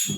उल्टा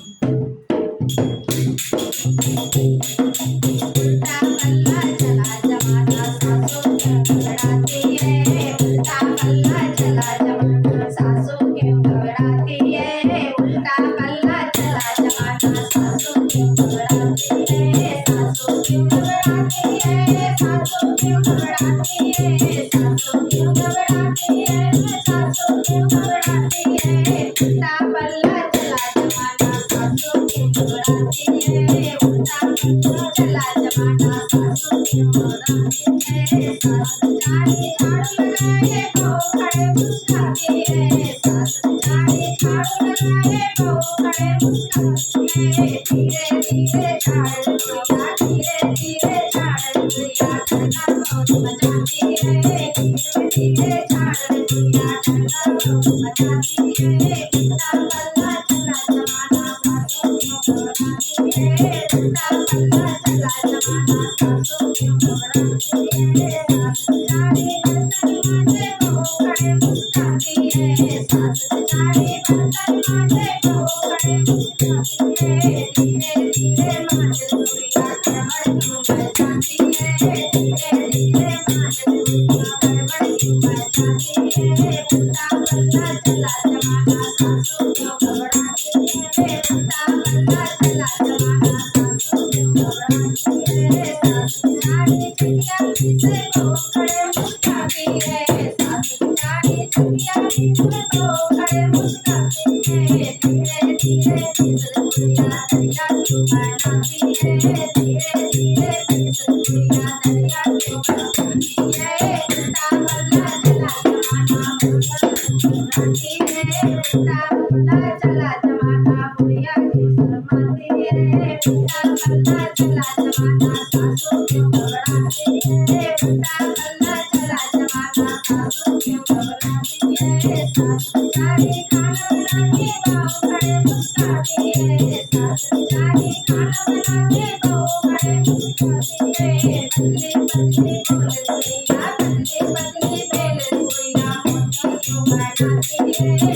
पल्ला चला जमाना सासू क्यों घबराती है उल्टा पल्ला चला जमाना सासू क्यों घबराती है उल्टा पल्ला चला जमाना सासू क्यों घबराती है सासू क्यों घबराती है सासू क्यों घबराती है सासू क्यों घबराती है सासू क्यों घबराती है उल्टा पल्ला चला जमाना सासू क्यों घबराती है उल्टा पल्ला चला जमाना सासू क्यों घबराती है सासू जाने झाड़ू लगाए बहू खड़े मुस्कुराती है सासू जाने झाड़ू लगाए बहू खड़े मुस्कुराती है धीरे धीरे झाड़ू लगा धीरे धीरे झाड़ू लिया ठंडा बहुत मचाती है धीरे धीरे झाड़ू लिया ठंडा बहुत मचाती है उल्टा पल्ला चला जमाना सासू क्यों घबराती है उल्टा पल्ला चला जमाना सासू क्यों घबराती है सासू जाने बर्तन मांजे बहू खड़े मुस्कुराती है सासू जाने बर्तन मांजे बहू खड़े मुस्कुराती है धीरे धीरे मांजे दुनिया गड़बड़ क्यों मचाती है धीरे धीरे मांजे दुनिया गड़बड़ क्यों मचाती है उल्टा पल्ला चला जमाना सासू क्यों घबराती है उल्टा पल्ला चला जमाना सासू क्यों घबराती है सासू जाने छतिया से बहू खड़े मुस्कुराती है सासू जाने छतिया से बहू खड़े मुस्कुराती है धीरे धीरे दुनिया दरिया क्यों बनाती है धीरे धीरे दुनिया दरिया क्यों बनाती है उल्टा पल्ला चला जमाना घबराती है उल्टा पल्ला चला जमाना बुढ़िया क्यों शर्माती है उल्टा पल्ला चला जमाना सासू क्यों घबराती है उल्टा पल्ला चला जमाना सासू क्यों घबराती है सासू जाने खाना बनाके बहू खड़े मुस्कुराती है सासू जाने खाना बनाके बहू खड़े मुस्कुराती है पतली पतली बोले गुड़िया पतली पतली बेले गुड़िया मोती क्यों बनाती है